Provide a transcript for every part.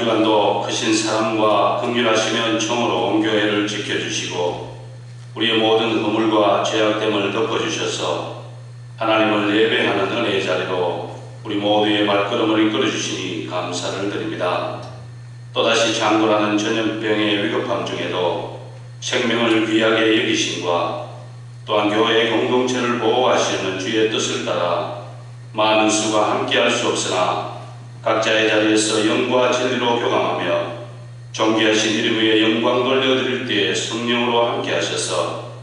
주간도 크신 사랑과 긍휼하심의 은총으로 온 교회를 지켜주시고 우리의 모든 허물과 죄악됨을 덮어주셔서 하나님을 예배하는 은혜의 자리로 우리 모두의 발걸음을 이끌어주시니 감사를 드립니다. 또다시 장군하는 전염병의 위급함 중에도 생명을 귀하게 여기심과 또한 교회의 공동체를 보호하시는 주의 뜻을 따라 많은 수가 함께할 수 없으나 각자의 자리에서 영과 진리로 교감하며 존귀하신 이름 위에 영광 돌려드릴 때에 성령으로 함께하셔서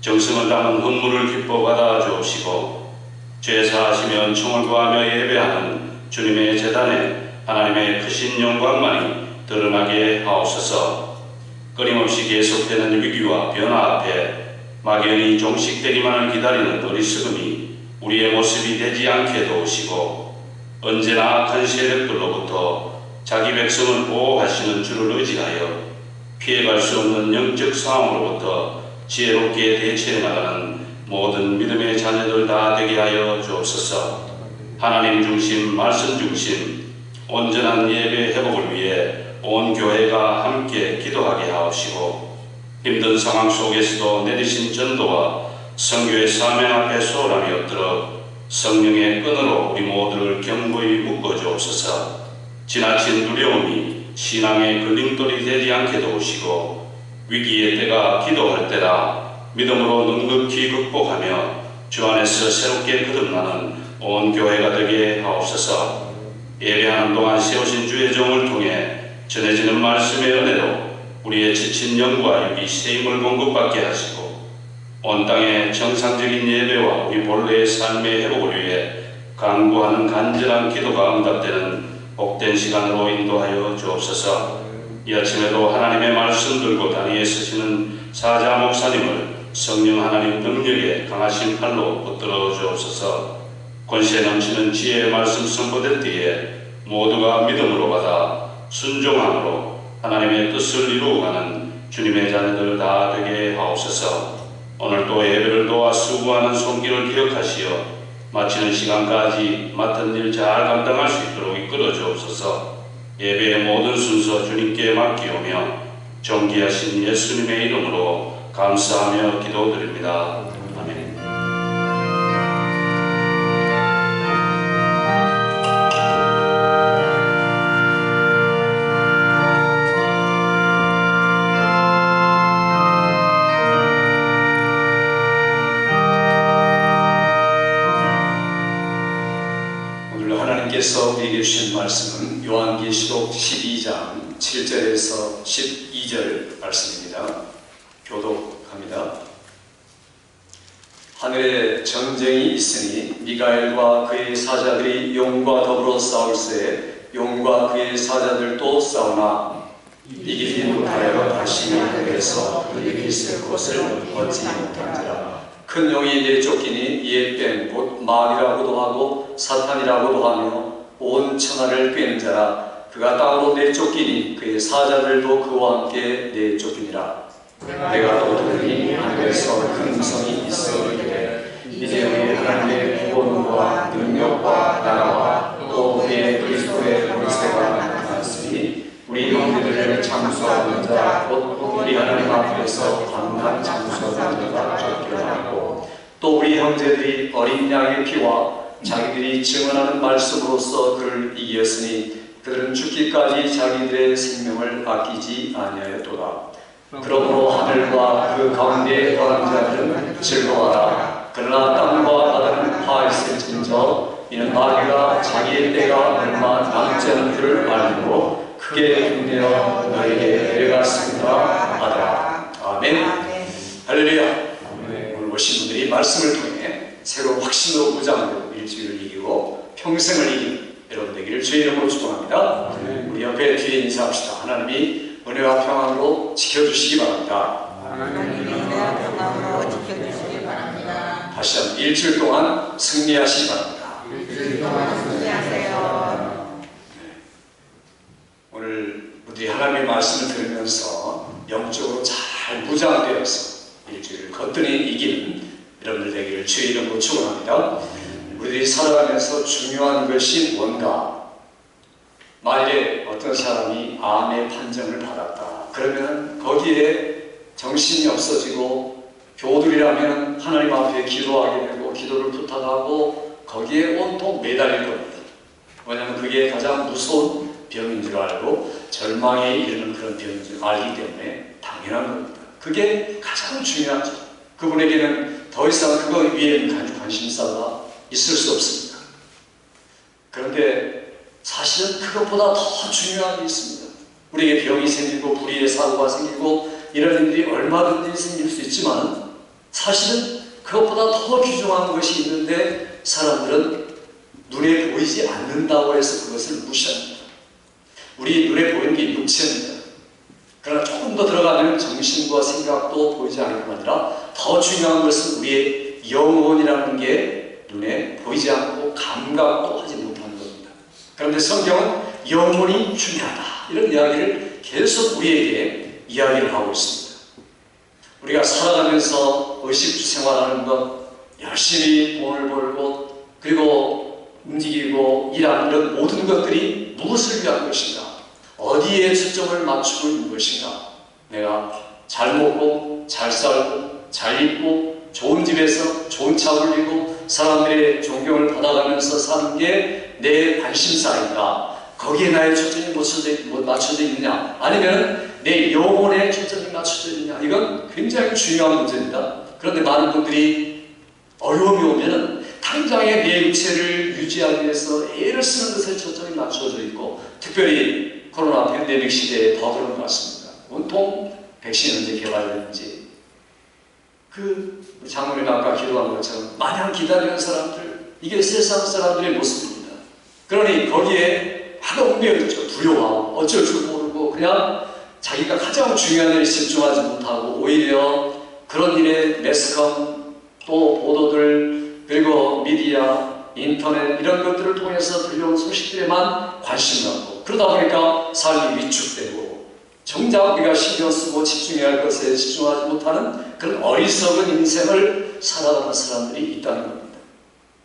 정성을 담은 헌물을 기뻐 받아 주옵시고 죄 사하시며 은총을 구하며 예배하는 주님의 제단에 하나님의 크신 영광만이 드러나게 하옵소서. 끊임없이 계속되는 위기와 변화 앞에 막연히 종식되기만을 기다리는 어리석음이 우리의 모습이 되지 않게 도우시고 언제나 악한 세력들로부터 자기 백성을 보호하시는 주를 의지하여 피해갈 수 없는 영적 상황으로부터 지혜롭게 대처해 나가는 모든 믿음의 자녀들 다 되게 하여 주옵소서. 하나님 중심, 말씀 중심, 온전한 예배 회복을 위해 온 교회가 함께 기도하게 하옵시고 힘든 상황 속에서도 내리신 전도와 선교의 사명 앞에 소홀함이 엎드려 성령의 끈으로 우리 모두를 견고히 묶어 주옵소서. 지나친 두려움이 신앙의 걸림돌이 되지 않게 도우시고 위기의 때가 기도할 때라 믿음으로 넉넉히 극복하며 주 안에서 새롭게 거듭나는 온 교회가 되게 하옵소서. 예배하는 동안 세우신 주의 종을 통해 전해지는 말씀의 은혜로 우리의 지친 영과 육이 새 힘을 공급받게 하시고 온 땅의 정상적인 예배와 우리 본래의 삶의 회복을 위해 간구하는 간절한 기도가 응답되는 복된 시간으로 인도하여 주옵소서. 이 아침에도 하나님의 말씀 들고 다니에 서시는 사자 목사님을 성령 하나님 능력에 강하신 팔로 붙들어 주옵소서. 권세 넘치는 지혜의 말씀 선포될 때에 모두가 믿음으로 받아 순종함으로 하나님의 뜻을 이루어가는 주님의 자녀들 다 되게 하옵소서. 오늘도 예배를 도와 수고하는 손길을 기억하시어 마치는 시간까지 맡은 일 잘 감당할 수 있도록 이끌어 주옵소서. 예배의 모든 순서 주님께 맡기오며 존귀하신 예수님의 이름으로 감사하며 기도드립니다. 아멘. 하나님께서 우리에게 주신 말씀은 요한계시록 12장 7절에서 12절 말씀입니다. 교독합니다. 하늘에 전쟁이 있으니 미가엘과 그의 사자들이 용과 더불어 싸울세 용과 그의 사자들도 싸우나 이기지 못하여 다시 하늘에서 그에게 있을 곳을 얻지 못한지라. 큰 용이 내쫓기니 이에 뺀 곧 마귀라고도 하고 사탄이라고도 하며 온 천하를 꿰는 자라. 그가 땅으로 내쫓기니 그의 사자들도 그와 함께 내쫓기니라. 내가 또 들으니 하늘에서 큰 음성이 있어 이르되 이제 우리 하나님의 구원과 능력과 나라와 또 우리의 그리스도의 권세가 나타났으니 우리 형제들을 장수하는 자 곧 우리 하나님 앞에서 강한 장수하는 자가 쫓겨나고 또 우리 형제들이 어린 양의 피와 자기들이 증언하는 말씀으로써 그를 이겼으니 그들은 죽기까지 자기들의 생명을 아끼지 아니하였도다. 그러므로 하늘과 그 가운데 거한 자들은 즐거워하라. 그러나 땅과 바다는 파했을진저 이는 마귀가 자기의 때가 얼마 남지 않은 줄을 알고 크게 힘내어 너에게 데려갔습니다 하더라. 아멘. 할렐루야. 오늘 오신 분들이 말씀을 통해 새로 확신으로 무장되고 일주일을 이기고 평생을 이기는 여러분 되기를 주의 이름으로 축원합니다. 우리 옆에 뒤에 인사합시다. 하나님이 은혜와 평안으로 지켜주시기 바랍니다. 은혜와 평안으로 지켜주시기 바랍니다. 다시 한번 일주일 동안 승리하시기 바랍니다. 일주일 동안 승리하세요. 오늘 우리 하나님의 말씀을 들으면서 영적으로 잘 무장되어서 일주일을 거뜬히 이기는 여러분들 되기를 주의 이름으로 축원합니다. 우리들이 살아가면서 중요한 것이 뭔가? 만일에 어떤 사람이 암의 판정을 받았다. 그러면 거기에 정신이 없어지고 교들이라면 하나님 앞에 기도하게 되고 기도를 부탁하고 거기에 온통 매달릴 겁니다. 왜냐하면 그게 가장 무서운 병인 줄 알고 절망에 이르는 그런 병인 줄 알기 때문에 당연한 겁니다. 그게 가장 중요하죠. 그분에게는 더 이상 그거 위에 관심사가 있을 수 없습니다. 그런데 사실은 그것보다 더 중요한 게 있습니다. 우리에게 병이 생기고 불의의 사고가 생기고 이런 일들이 얼마든지 생길 수 있지만 사실은 그것보다 더 귀중한 것이 있는데 사람들은 눈에 보이지 않는다고 해서 그것을 무시합니다. 우리 눈에 보이는 게 육체입니다. 그러나 조금 더 들어가면 정신과 생각도 보이지 않을 뿐 아니라 더 중요한 것은 우리의 영혼이라는 게 눈에 보이지 않고 감각도 하지 못하는 겁니다. 그런데 성경은 영혼이 중요하다 이런 이야기를 계속 우리에게 이야기를 하고 있습니다. 우리가 살아가면서 의식주 생활하는 것, 열심히 돈을 벌고 그리고 움직이고 일하는 이런 모든 것들이 무엇을 위한 것인가? 어디에 초점을 맞추고 있는 것인가? 내가 잘 먹고 잘 살고 잘 입고 좋은 집에서 좋은 차 올리고 사람들의 존경을 받아가면서 사는 게 내 관심사인가? 거기에 나의 초점이 맞춰져 있느냐? 아니면 내 영혼에 초점이 맞춰져 있느냐? 이건 굉장히 중요한 문제입니다. 그런데 많은 분들이 어려움이 오면은 당장의 내 육체를 유지하기 위해서 애를 쓰는 것에 초점이 맞춰져 있고 특별히 코로나 팬데믹 시대에 더 그런 것 같습니다. 온통 백신 언제 개발되는지 그 장로님 아까 기도한 것처럼 마냥 기다리는 사람들 이게 세상 사람들의 모습입니다. 그러니 거기에 하도 얽매여있죠. 두려워하고 어쩔 줄 모르고 그냥 자기가 가장 중요한 일에 집중하지 못하고 오히려 그런 일에 매스컴 또 보도들 그리고 미디어 인터넷 이런 것들을 통해서 들려온 소식들에만 관심 갖고 그러다 보니까 삶이 위축되고 정작 우리가 신경 쓰고 집중해야 할 것에 집중하지 못하는 그런 어리석은 인생을 살아가는 사람들이 있다는 겁니다.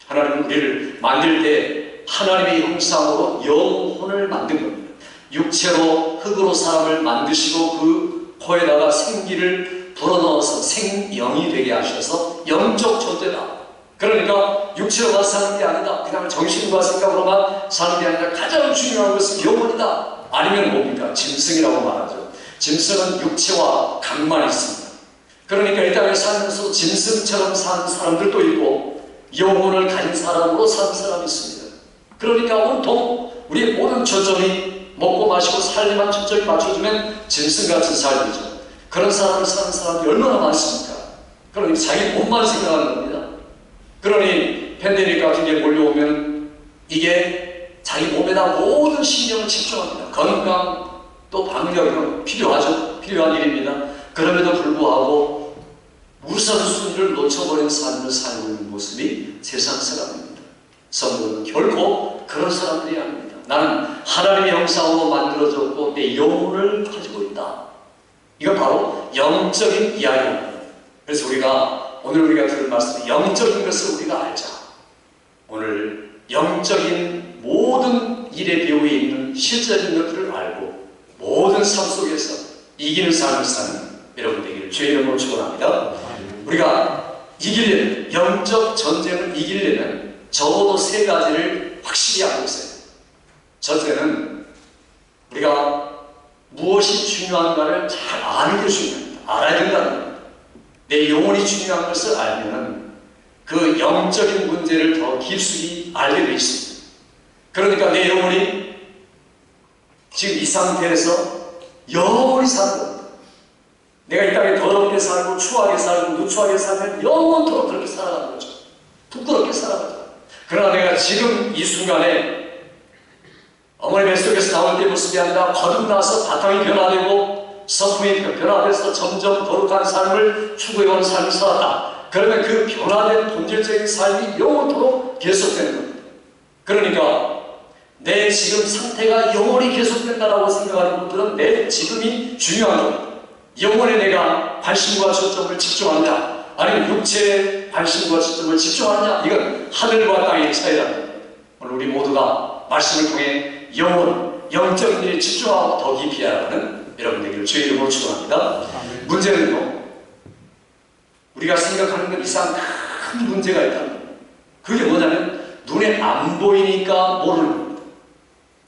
하나님은 우리를 만들 때 하나님의 형상으로 영혼을 만든 겁니다. 육체로 흙으로 사람을 만드시고 그 코에다가 생기를 불어넣어서 생영이 되게 하셔서 영적 존재다. 그러니까 육체로만 사는 게 아니다. 그냥 정신과 생각으로만 사는 게 아니라 가장 중요한 것은 영혼이다. 아니면 뭡니까? 짐승이라고 말하죠. 짐승은 육체와 각만 있습니다. 그러니까 이 땅에 살면서 짐승처럼 사는 사람들도 있고 영혼을 가진 사람으로 사는 사람이 있습니다. 그러니까 온통 우리의 모든 초점이 먹고 마시고 살림만 초점이 맞춰주면 짐승같은 삶이죠. 그런 사람을 사는 사람이 얼마나 많습니까? 그러니 자기 몸만 생각하는 겁니다. 그러니 팬데믹 같은 게 몰려오면 이게 자기 몸에다 모든 신경을 집중합니다. 건강 또 방역 이런 필요하죠. 필요한 일입니다. 그럼에도 불구하고 우선순위를 놓쳐버린 삶을 살고 있는 모습이 세상 사람입니다. 성도는 결코 그런 사람들이 아닙니다. 나는 하나님의 형상으로 만들어졌고 내 영혼을 가지고 있다. 이건 바로 영적인 이야기입니다. 그래서 오늘 우리가 들은 말씀은 영적인 것을 우리가 알자. 오늘 영적인 모든 일의 배후에 있는 실제적인 것들을 알고 모든 삶 속에서 이기는 삶을 사는 여러분 되기를 주의 이름으로 축원합니다. 우리가 이기려면 영적 전쟁을 이기려면 적어도 세 가지를 확실히 알고 있어요. 첫째는 우리가 무엇이 중요한가를 잘 아는 게 중요합니다. 알아야 된다는 겁니다. 내 영혼이 중요한 것을 알면 그 영적인 문제를 더 깊숙이 알게 되어 있습니다. 그러니까 내 영혼이 지금 이 상태에서 영원히 사는 겁니다. 내가 이 땅에 더럽게 살고 추하게 살고 누추하게 살면 영원토록 그렇게 살아가는 거죠. 부끄럽게 살아가죠. 그러나 내가 지금 이 순간에 어머니 뱃속에서 나올 때 모습이 아니라 거듭나서 바탕이 변화되고 성품이 변화돼서 점점 거룩한 삶을 추구해온 삶을 살았다. 그러면 그 변화된 본질적인 삶이 영원토록 계속되는 겁니다. 그러니까 내 지금 상태가 영원히 계속된다고 생각하는 분들은 내 지금이 중요한 겁니다. 영혼에 내가 관심과 초점을 집중하느냐 아니면 육체에 관심과 초점을 집중하느냐 이건 하늘과 땅의 차이라는 겁니다. 오늘 우리 모두가 말씀을 통해 영혼, 영적인 일에 집중하고 더 깊이 알아가는 여러분 되기를 주의 이름으로 축원합니다. 문제는요, 우리가 생각하는 것 이상 큰 문제가 있다는 거예요. 그게 뭐냐면 눈에 안 보이니까 모르는 겁니다.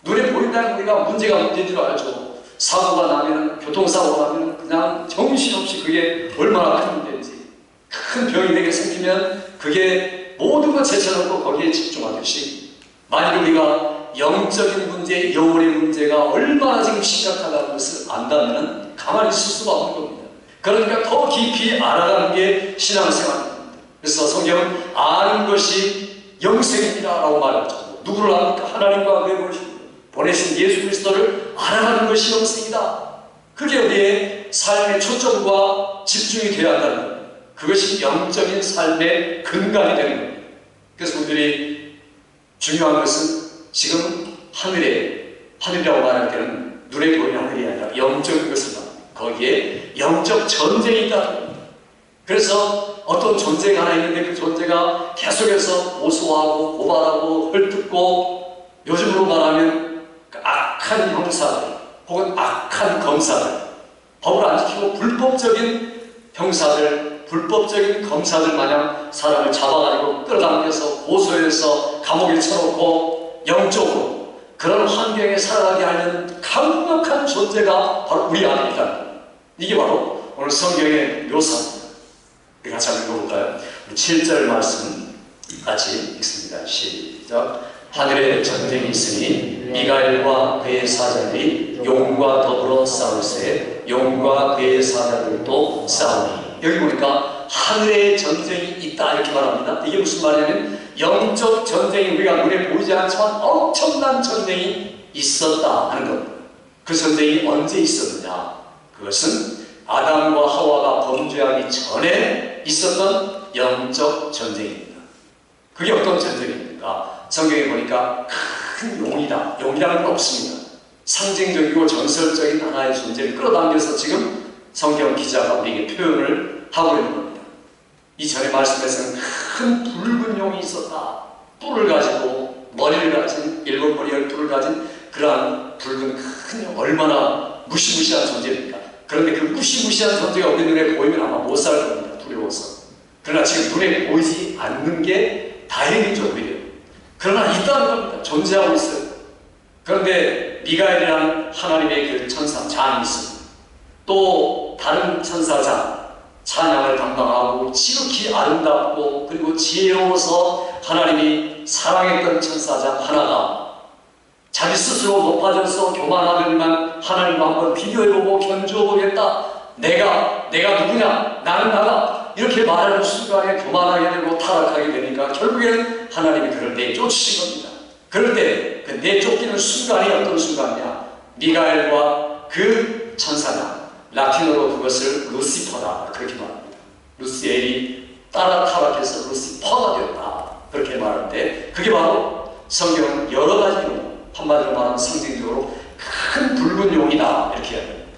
눈에 보인다는 우리가 문제가 문제인 줄 알죠. 사고가 나면, 교통사고가 나면 그냥 정신없이 그게 얼마나 큰 문제인지, 큰 병이 되게 생기면 그게 모든 것 제쳐놓고 거기에 집중하듯이, 만일 우리가 영적인 문제, 영혼의 문제가 얼마나 지금 심각하다는 것을 안다면 가만히 있을 수가 없는 겁니다. 그러니까 더 깊이 알아가는 게 신앙생활입니다. 그래서 성경은 아는 것이 영생이라고 말하죠. 누구를 압니까? 하나님과 그의 보내신 예수 그리스도를 알아가는 것이 영생이다. 그게 우리의 삶의 초점과 집중이 되어야 한다는 겁니다. 그것이 영적인 삶의 근간이 되는 겁니다. 그래서 우리들이 중요한 것은 지금 하늘이라고 말할 때는 눈에 보이는 하늘이 아니라 영적인 것을 말합니다. 거기에 영적 전쟁이 있다. 그래서 어떤 존재가 하나 있는데 그 존재가 계속해서 고소하고 고발하고 헐뜯고, 요즘으로 말하면 그 악한 형사들 혹은 악한 검사들, 법을 안 지키고 불법적인 형사들, 불법적인 검사들 마냥 사람을 잡아가지고 끌어당겨서 고소해서 감옥에 쳐놓고 영적으로 그런 환경에 살아가게 하는 강력한 존재가 바로 우리 안에 있다. 이게 바로 오늘 성경의 묘사입니다. 우리 같이 한번 읽어볼까요? 7절 말씀 같이 읽습니다. 시작. 하늘에 전쟁이 있으니 미가엘과 그의 사자들이 용과 더불어 싸울세 용과 그의 사자들도 싸우니. 여기 보니까 하늘에 전쟁이 있다 이렇게 말합니다. 이게 무슨 말이냐면 영적 전쟁이 우리가 눈에 보이지 않지만 엄청난 전쟁이 있었다 하는 겁니다. 그 전쟁이 언제 있었느냐? 그것은 아담과 하와가 범죄하기 전에 있었던 영적 전쟁입니다. 그게 어떤 전쟁입니까? 성경에 보니까 큰 용이다. 용이라는 건 없습니다. 상징적이고 전설적인 하나의 존재를 끌어당겨서 지금 성경 기자가 우리에게 표현을 하고 있는 겁니다. 이전에 말씀에서는 큰 붉은 용이 있었다. 뿔을 가지고 머리를 가진 7머리 12뿔을 가진 그러한 붉은 큰 용, 얼마나 무시무시한 존재입니까? 그런데 그 무시무시한 존재가 우리 눈에 보이면 아마 못 살 겁니다. 두려워서. 그러나 지금 눈에 보이지 않는 게 다행이죠. 오히려. 그러나 있다는 겁니다. 존재하고 있어요. 그런데 미가엘이라는 하나님의 그 천사 장이 있습니다. 또 다른 천사장, 찬양을 담당하고 지극히 아름답고 그리고 지혜로워서 하나님이 사랑했던 천사장 하나가 자기 스스로 높아져서 교만하더니만 하나님과 한번 비교해보고 견주어보겠다. 내가 누구냐? 나는 나다. 이렇게 말하는 순간에 교만하게 되고 타락하게 되니까 결국에는 하나님이 그를 내쫓으신 겁니다. 그럴 때 그 내쫓기는 순간이 어떤 순간이냐? 미가엘과 그 천사장, 라틴어로 그것을 루시퍼다 그렇게 말합니다. 루시엘이 따라 타락해서 루시퍼가 되었다 그렇게 말하는데, 그게 바로 성경은 여러 가지로 한마디로 말하면 상징적으로 큰 붉은 용이다 이렇게 이야기합니다.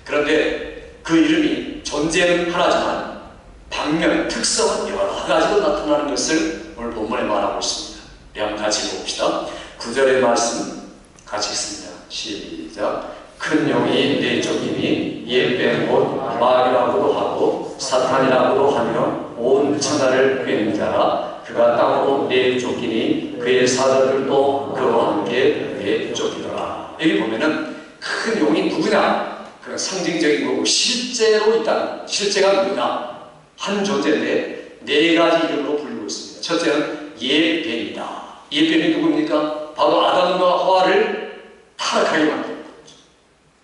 그런데 그 이름이 존재는 하나지만 방면, 특성은 여러 가지로 나타나는 것을 오늘 본문에 말하고 있습니다. 우리 한번 같이 읽어봅시다. 9절의 말씀 같이 읽습니다. 시작. 큰 용이 내쫓기니 옛뱀 곧 마귀라고도 하고 사탄이라고도 하며 온 천하를 꿰는 자라. 그가 땅으로 내쫓기니 그의 사자들도 그와 함께 내쫓기더라. 여기 보면은 큰 용이 누구냐? 그 상징적인 거고 실제로 있다는, 실제가 누구냐? 한 존재인데 네 가지 이름으로 불리고 있습니다. 첫째는 옛뱀이다. 옛뱀이 누굽니까? 바로 아담과 하와를 타락하게 만든 거죠.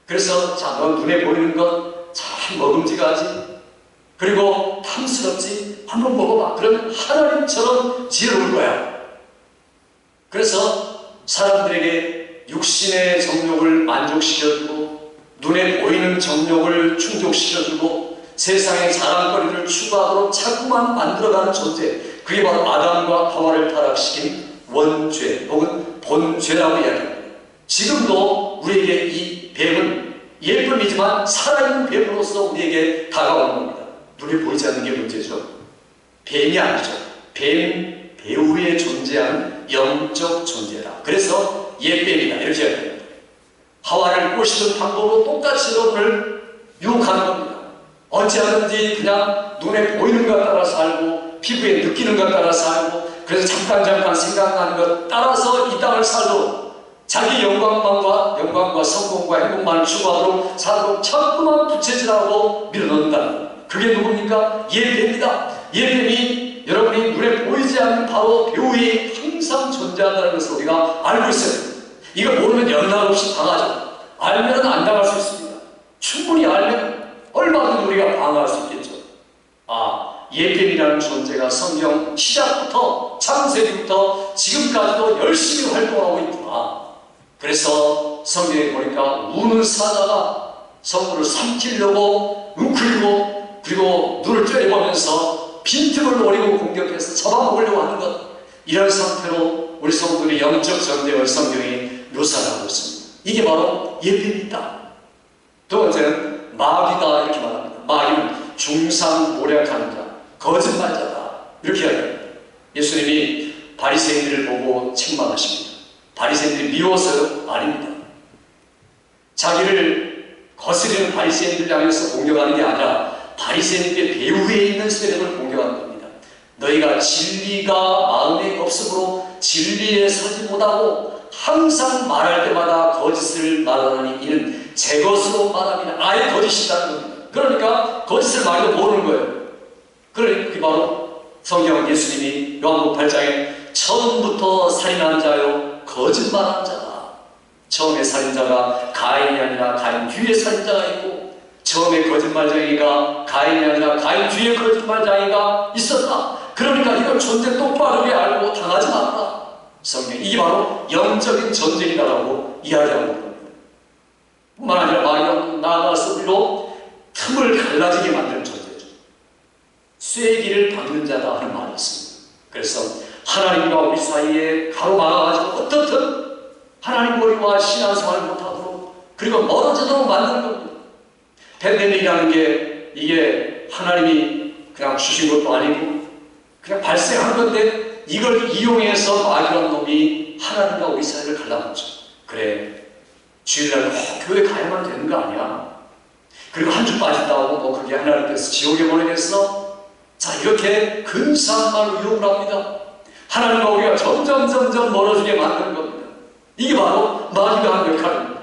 그래서 자, 너 눈에 보이는 것 참 먹음직하지, 그리고 탐스럽지, 한번 먹어봐. 그러면 하나님처럼 지혜로울 거야. 그래서 사람들에게 육신의 정욕을 만족시켜주고 눈에 보이는 정욕을 충족시켜주고 세상의 자랑거리를 추구하도록 자꾸만 만들어가는 존재, 그게 바로 아담과 하와를 타락시킨 원죄 혹은 본죄라고 이야기합니다. 지금도 우리에게 이 뱀은 예쁨이지만 살아있는 뱀으로서 우리에게 다가오는 겁니다. 눈에 보이지 않는 게 문제죠. 뱀이 아니죠. 뱀 배후에 존재하는 영적 존재다. 그래서 옛뱀이다 이렇게 이야기합니다. 하와를 꼬시는 방법으로 똑같이 여러분을 유혹하는 겁니다. 어찌하든지 그냥 눈에 보이는 것 따라 살고 피부에 느끼는 것 따라 살고 그래서 잠깐 생각나는 것 따라서 이 땅을 살도록 자기 영광과 성공과 행복만을 추구하도록 살도록 자꾸만 부채질하고 밀어넣는다. 그게 누굽니까? 예배입니다. 예배는 여러분이 눈에 보이지 않는 바로 배후에 항상 존재한다는 것을 우리가 알고 있어요. 이거 모르면 연락없이 당하죠. 알면 안 당할 수 있습니다. 충분히 알면 얼마든지 우리가 방어할 수 있겠죠. 예배이라는 존재가 성경 시작부터 창세기부터 지금까지도 열심히 활동하고 있구나. 그래서 성경에 보니까 우는 사자가 성부를 삼키려고 웅크리고 그리고 눈을 째려보면서 빈틈을 노리고 공격해서 잡아먹으려고 하는 것, 이런 상태로 우리 성도들의 영적 전쟁을 성경이 묘사하고 있습니다. 이게 바로 예배입니다. 두 번째는 마귀다 이렇게 말합니다. 마귀는 중상모략하는 자, 거짓말자다 이렇게 이야기합니다. 예수님이 바리새인들을 보고 책망하십니다. 바리새인들이 미워서요? 아닙니다. 자기를 거스리는 바리새인들 향해서 공격하는 게 아니라 바리새인들의 배후에 있는 세력을 공격하는 겁니다. 너희가 진리가 마음에 없으므로 진리에 서지 못하고 항상 말할 때마다 거짓을 말하니 이는 제 것으로 말하면 아예 거짓이라는 겁니다. 그러니까 거짓을 말해도 모르는 거예요. 그게 바로 성경은 예수님이 요한복음 8장에 처음부터 살인한 자요 거짓말한 자다. 처음에 살인자가 가인이 아니라 가인 뒤에 살인자가 있고 처음에 거짓말쟁이가 가인이 아니라 가인 뒤에 거짓말쟁이가 있었다. 그러니까 이걸 존재 똑바르게 알고 당하지 말라. 성경 이게 바로 영적인 전쟁이다라고 이야기하고 있습니다. 뿐만 아니라 마귀가 나아가서 우리로 틈을 갈라지게 만드는 존재죠. 쐐기를 박는 자다 하는 말이 있습니다. 그래서 하나님과 우리 사이에 가로막아가지고 어떻든 하나님 머리와 신앙생활을 못하도록 그리고 멀어지도록 만드는 겁니다. 팬데믹이라는 게 이게 하나님이 그냥 주신 것도 아니고 그냥 발생한 건데 이걸 이용해서 마귀라는 놈이 하나님과 우리 사이를 갈라놓죠. 그래 주일날 교회 가야만 되는 거 아니야. 그리고 한 주 빠진다고 뭐 그게 하나님께서 지옥에 보내겠어? 자 이렇게 근사한 말로 유혹을 합니다. 하나님과 우리가 점점 멀어지게 만드는 겁니다. 이게 바로 마귀가 한 역할입니다.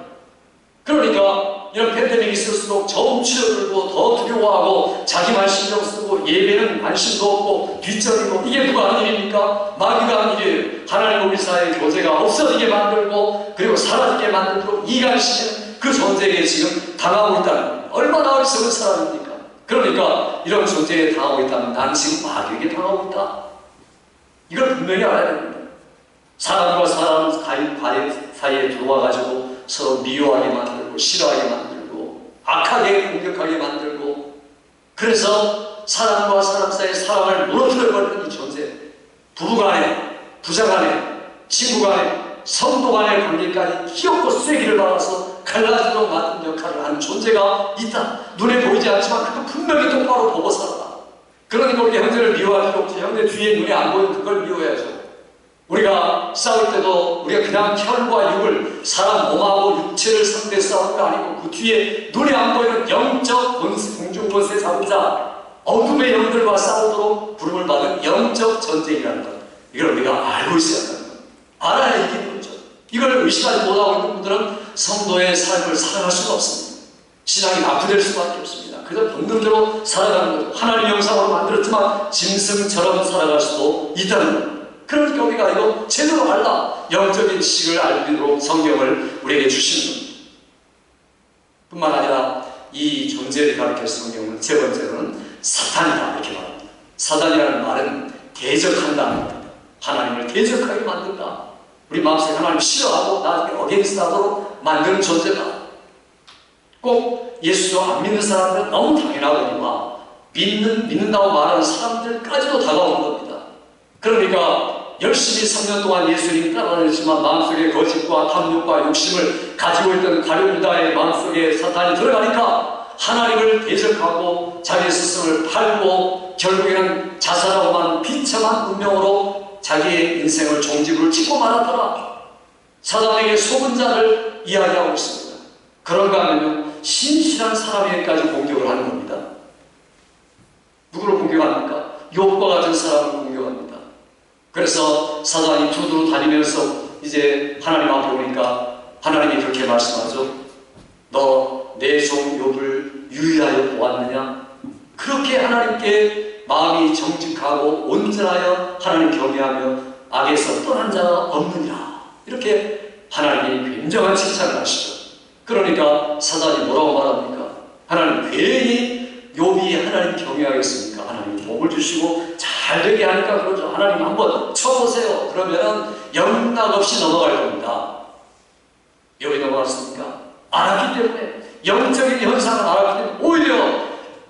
그러니까 이런 팬데믹이 있을수록 점치려들고 더 두려워하고 자기만 신경 쓰고 예배는 관심도 없고 뒷전이고 이게 누가 하는 일입니까? 마귀가 하는 일이에요. 하나님과 우리 사이의 교제가 없어지게 만들고 그리고 사라지게 만들도록 이간시키는 그 존재에게 지금 당하고 있다는 거예요. 얼마나 어리석은 사람입니까? 그러니까 이런 존재에 당하고 있다면 난 지금 마귀에게 당하고 있다. 이걸 분명히 알아야 됩니다. 사람과 사람 사이에 들어와가지고 서로 미워하게 만들고 싫어하게 만들고 악하게 공격하게 만들고 그래서 사람과 사람 사이의 사랑을 무너뜨려버리는 이 존재, 부부간에 부자간에 친구간에 성도간의 관계까지 기어코 쐐기를 박아서 갈라지도록 만든 역할을 하는 존재가 있다. 눈에 보이지 않지만 그거 분명히 똑바로 보고 살아라. 그러니까 우리 형제를 미워할 필요 없지. 형제 뒤에 눈에 안 보이는 그걸 미워해야죠. 우리가 싸울 때도 우리가 그냥 혈과 육을 사람 몸하고 육체를 상대해 싸우는 거 아니고 그 뒤에 눈에 안 보이는 영적 공중권세 잡은 자 어둠의 영들과 싸우도록 부름을 받은 영적 전쟁이라는 것, 이걸 우리가 알고 있어야 한다는 것. 알아야 이기는 거죠. 이걸 의식하지 못하고 있는 분들은 성도의 삶을 살아갈 수가 없습니다. 신앙이 낙후될 수밖에 없습니다. 그저 본능대로 살아가는 거죠. 하나님 형상으로 만들었지만 짐승처럼 살아갈 수도 있다는 거예요. 그러니까 우리가 이거 제대로 알라. 영적인 지식을 알도록 성경을 우리에게 주시는 겁니다. 뿐만 아니라 이 존재를 가리켜 성경은 세 번째로는 사탄이다 이렇게 말합니다. 사탄이라는 말은 대적한다는 겁니다. 하나님을 대적하게 만든다. 우리 마음속에 하나님 싫어하고 나중에 어게인스트하도록 만드는 존재다. 꼭 예수 안 믿는 사람들은 너무 당연하거니와 믿는다고 말하는 사람들까지도 다가오는 겁니다. 그러니까 열심히 3년 동안 예수님 따라다녔지만 마음속에 거짓과 탐욕과 욕심을 가지고 있던 가룟 유다의 마음속에 사탄이 들어가니까 하나님을 대적하고 자기 스스로를 팔고 결국에는 자살하고만 비참한 운명으로 자기의 인생을 종지부를 찍고 말았더라. 사단에게 속은 자를 이야기하고 있습니다. 그런가 하면요, 신실한 사람에게까지 공격을 하는 겁니다. 누구를 공격합니까? 욥과 같은 사람을 공격합니다. 그래서 사단이 두드러 다니면서 이제 하나님 앞에 오니까 하나님이 그렇게 말씀하죠. 너 내 종 욥을 유의하여 보았느냐? 그렇게 하나님께 마음이 정직하고 온전하여 하나님 경외하며 악에서 떠난 자가 없느니라. 이렇게 하나님이 굉장한 칭찬을 하시죠. 그러니까 사단이 뭐라고 말합니까? 하나님 괜히 욥이 하나님 경외하겠습니까? 하나님 복을 주시고 잘 되게 하니까 그러죠. 하나님 한번 쳐보세요. 그러면은 영락없이 넘어갈 겁니다. 욥이 넘어갔습니까? 알았기 때문에, 영적인 현상을 알았기 때문에 오히려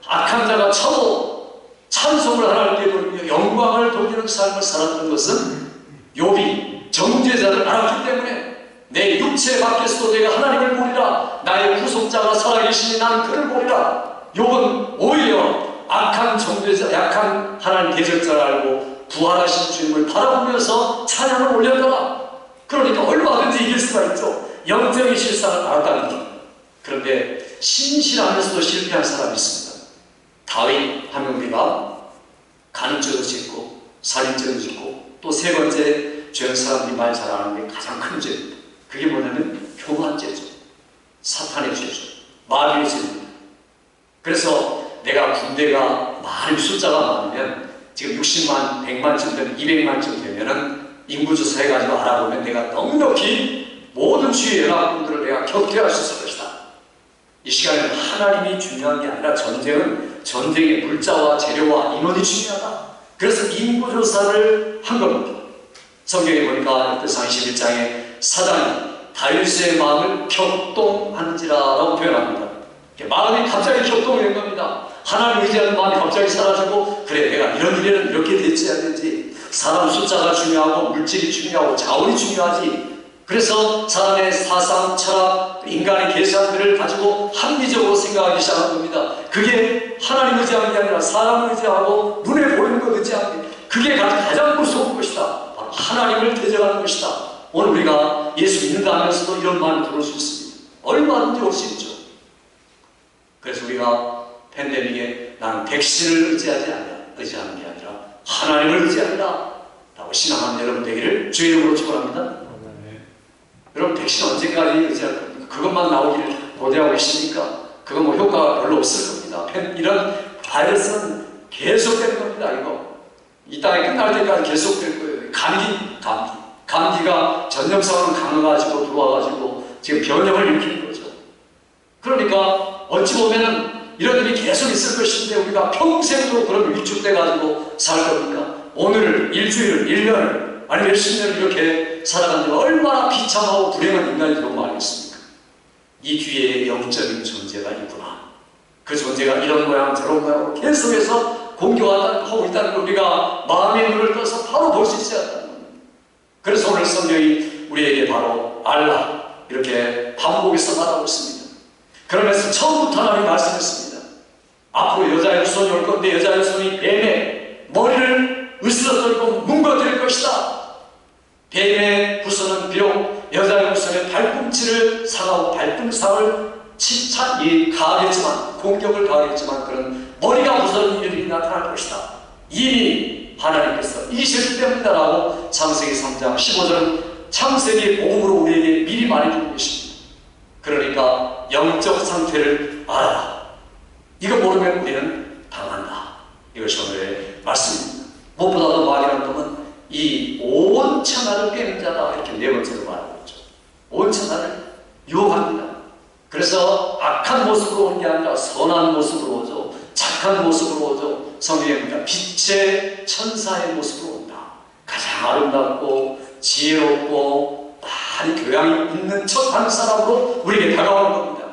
악한 자가 쳐도 찬송을 하나님께 돌리며 영광을 돌리는 삶을 살았던 것은 욥이 정죄자를 알았기 때문에 내 육체 밖에서도 내가 하나님을 보리라, 나의 구속자가 살아계시니 나는 그를 보리라. 욥은 오히려 악한 정죄자, 약한 하나님 대적자를 알고 부활하신 주님을 바라보면서 찬양을 올렸더라. 그러니까 얼마든지 이길 수가 있죠. 영적인 실상을 알았다는 거죠. 그런데 신실하면서도 실패한 사람이 있습니다. 다윗 하면 우리가 간음죄도 짓고 살인죄도 짓고 또 세 번째 죄는 사람들이 많이 잘 아는 게 가장 큰 죄입니다. 그게 뭐냐면 교만죄죠. 사탄의 죄죠. 마귀의 죄입니다. 그래서 내가 군대가 많은 숫자가 많으면 지금 60만, 100만쯤 되면 200만쯤 되면은 인구조사 해가지고 알아보면 내가 넉넉히 모든 주의 연합군들을 내가 격퇴할 수 있을 것이다. 이 시간에는 하나님이 중요한 게 아니라 전쟁은 전쟁의 물자와 재료와 인원이 중요하다. 그래서 인구조사를 한 겁니다. 성경에 보니까 역대상 21장에 사단이 다윗의 마음을 격동한지라라고 표현합니다. 마음이 갑자기 격동이 된 겁니다. 하나님 의지하는 마음이 갑자기 사라지고, 그래 내가 이런 일에는 이렇게 대처해야 되지. 사람 숫자가 중요하고 물질이 중요하고 자원이 중요하지. 그래서 사람의 사상, 철학, 인간의 계산들을 가지고 합리적으로 생각하기 시작한 겁니다. 그게 하나님 의지하는 게 아니라 사람을 의지하고 눈에 보이는 것 의지하는 게, 그게 가장 무서운 것이다. 바로 하나님을 대적하는 것이다. 오늘 우리가 예수 믿는다 하면서도 이런 마음이 들어올 수 있습니다. 얼마든지 올 수 있죠. 그래서 우리가 팬데믹에 나는 백신을 의지하는 게 아니라 하나님을 의지한다 라고 신앙하는 여러분 되기를 주의 이름으로 축원합니다. 여러분 백신 언제까지 의지할 겁니까? 그것만 나오기를 고대하고 계십니까? 그건 뭐 효과가 별로 없을 겁니다. 이런 바이러스는 계속되는 겁니다. 이거 이 땅에 끝날 때까지 계속될 거예요. 감기가 전염성은 강해가지고 들어와가지고 지금 변형을 일으키는 거죠. 그러니까 어찌 보면은 이런 일이 계속 있을 것인데 우리가 평생으로 그런 위축돼가지고 살 겁니까? 오늘을, 일주일을, 1년을, 아니 몇십 년을 이렇게 살아가는 데 얼마나 비참하고 불행한 인간이 되고 말겠습니까? 이 뒤에 영적인 존재가 있구나. 그 존재가 이런 모양 저런 모양으로 계속해서 공격하고 있다는 걸 우리가 마음의 눈을 떠서 바로 볼 수 있어야 한다는 겁니다. 그래서 오늘 성경이 우리에게 바로 알라 이렇게 반복해서 말하고 있습니다. 그러면서 처음부터 하나님이 말씀했습니다. 앞으로 여자의 후손이 올 건데 여자의 후손이 뱀의 머리를 으스러뜨리고 뭉거릴 것이다. 뱀의 후손은 비록 여자의 후손의 발꿈치를 상하고 발등상을 가하겠지만, 공격을 가하겠지만 그런 머리가 부서진 일이 나타날 것이다. 이미 하나님께서 이실 때문이다라고 창세기 3장 15절은 창세기의 복음으로 우리에게 미리 말해주고 계십니다. 그러니까 영적 상태를 알아라. 이거 모르면 우리는 당한다. 이것이 오늘의 말씀입니다. 무엇보다도 마귀라는 놈은 이 온 천하를 꿰는 자다. 이렇게 네 번째로 말하고 있죠. 온 천하를 유혹합니다. 그래서 악한 모습으로 온 게 아니라 선한 모습으로 오죠. 착한 모습으로 오죠. 성경에 보니까 빛의 천사의 모습으로 온다. 가장 아름답고 지혜롭고 많이 교양이 있는 척하는 사람으로 우리에게 다가오는 겁니다.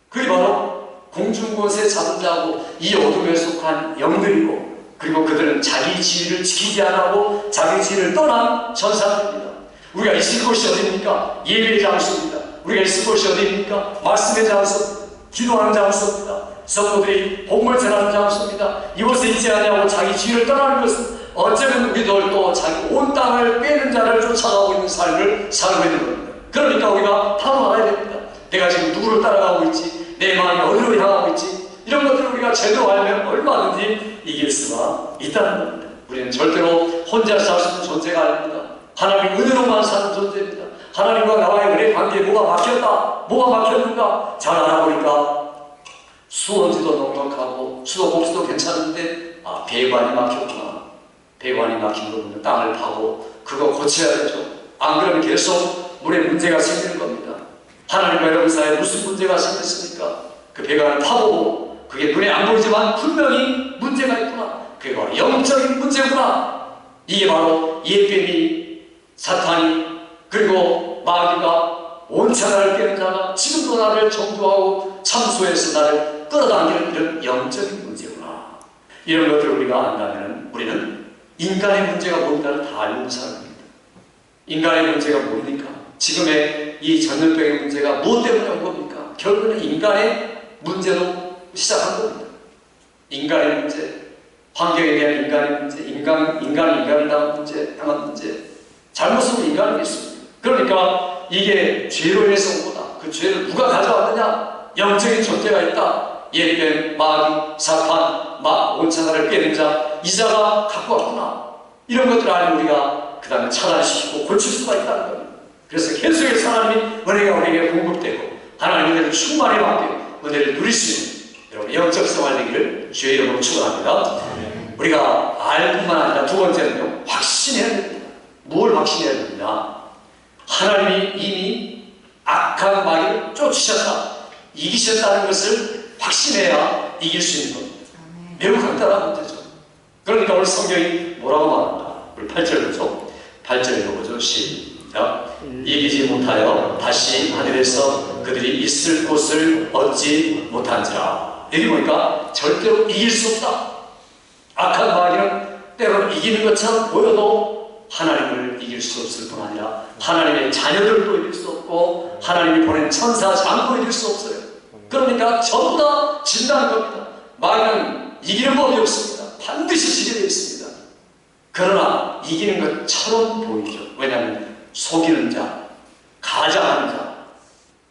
그게 바로 공중곳에 잡은 자고 이 어둠에 속한 영들이고, 그리고 그들은 자기 지위를 지키지 않고 자기 지위를 떠난 천사들입니다. 우리가 있을 곳이 어디입니까? 예배의 장소입니다. 우리가 있을 곳이 어디입니까? 말씀의 장소입니다. 기도하는 장소입니다. 성도들이 복음을 전하는 장소입니다. 이곳에 있지 않냐고 자기 지위를 떠나는 것은 어쩌면 우리들도 자기 온 땅을 꿰는 자를 쫓아가고 있는 삶을 살고 있는 겁니다. 그러니까 우리가 바로 알아야 됩니다. 내가 지금 누구를 따라가고 있지? 내 마음이 어디로 향하고 있지? 이런 것들을 우리가 제대로 알면 얼마든지 이길 수가 있다는 겁니다. 우리는 절대로 혼자 살 수 있는 존재가 아닙니다. 하나님의 은혜로만 사는 존재입니다. 하나님과 나와의 은혜 관계에 뭐가 막혔다, 뭐가 막혔는가 잘 알아보니까 수원지도 넉넉하고 수도 복수도 괜찮은데 배관이 막혔구나. 배관이 막힌 거 보면 땅을 파고 그거 고쳐야 되죠. 안 그러면 계속 물에 문제가 생기는 겁니다. 하나님과 여러분 사이에 무슨 문제가 생겼습니까? 그 배관을 파보고 그게 눈에 안 보이지만 분명히 문제가 있구나. 그게 바로 영적인 문제구나. 이게 바로 예뱀이, 사탄이, 그리고 마귀가 원차 나를 깨는 자가 지금도 나를 정죄하고 참소해서 나를 끌어당기는 이런 영적인 문제구나. 이런 것들을 우리가 안다면 우리는 인간의 문제가 뭔가를 다 알고 사람입니다. 인간의 문제가 뭡니까? 지금의 이 전염병의 문제가 무엇 때문에 온 겁니까? 결국은 인간의 문제로 시작한 겁니다. 인간의 문제, 환경에 대한 인간의 문제, 인간이 인간을 당한 문제, 잘못으로 인간이 있습니다. 그러니까 이게 죄로 인해서 온 거다. 그 죄를 누가 가져왔느냐? 영적인 존재가 있다. 예뱀, 마귀, 사탄, 온천하를 깨는 자, 이자가 갖고 왔구나. 이런 것들을 알면 우리가 그 다음에 차단시키고 고칠 수가 있다는 겁니다. 그래서 계속해서 하나님이 은혜가 우리에게 공급되고 하나님의 은혜를 충만히 받고 은혜를 누릴 수 있는 여러분 영적 생활 되기를 주의 이름으로 축원합니다. 우리가 알 뿐만 아니라 두 번째는요, 확신해야 됩니다. 뭘 확신해야 됩니다? 하나님이 이미 악한 마귀를 쫓으셨다, 이기셨다는 것을 확신해야 이길 수 있는 겁니다. 매우 간단한 문제죠. 그러니까 오늘 성경이 뭐라고 말합니까? 우리 8절 보죠. 8절 읽어보죠. 시작. 이기지 못하여 다시 하늘에서 그들이 있을 곳을 얻지 못한지라. 여기 보니까 절대로 이길 수 없다. 악한 마귀는 때로는 이기는 것처럼 보여도 하나님을 이길 수 없을 뿐 아니라 하나님의 자녀들도 이길 수 없고 하나님이 보낸 천사 장도 이길 수 없어요. 그러니까 전부 다 진다는 겁니다. 마귀는 이기는 법이 없습니다. 반드시 지게 되어 있습니다. 그러나 이기는 것처럼 보이죠. 왜냐하면 속이는 자, 가장하는 자,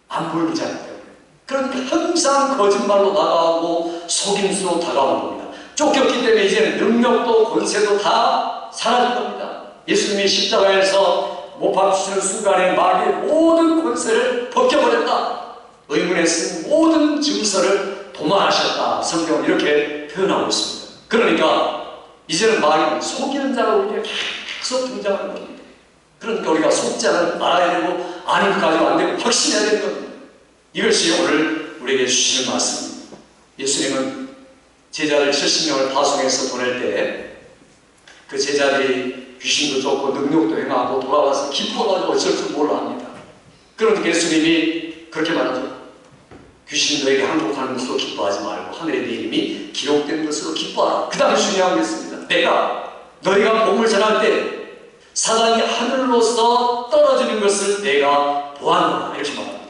안 보이는 자이기 때문에. 그러니까 항상 거짓말로 다가오고 속임수로 다가오는 겁니다. 쫓겼기 때문에 이제는 능력도 권세도 다 사라진 겁니다. 예수님이 십자가에서 못 박히시는 순간에 마귀의 모든 권세를 벗겨버렸다. 의문에 쓴 모든 증서를 도말하셨다. 성경은 이렇게 표현하고 있습니다. 그러니까 이제는 마귀는 속이는 자가 우리에게 계속 등장하는 겁니다. 그러니까 우리가 속지 말아야 되고 아닌 것 가지고 안 되고 확신해야 되는 겁니다. 이것이 오늘 우리에게 주시는 말씀입니다. 예수님은 제자들 70명을 파송해서 보낼 때 그 제자들이 귀신도 쫓고 능력도 행하고 돌아와서 기뻐가지고 어쩔 줄 몰라 합니다. 그런데 예수님이 그렇게 말하죠. 귀신이 너에게 항복하는 것으로 기뻐하지 말고 하늘에 네 이름이 기록된 것으로 기뻐하라. 그 다음에 중요한 게 있습니다. 내가 너희가 복음을 전할 때 사단이 하늘로서 떨어지는 것을 내가 보았노라. 이렇게 말합니다.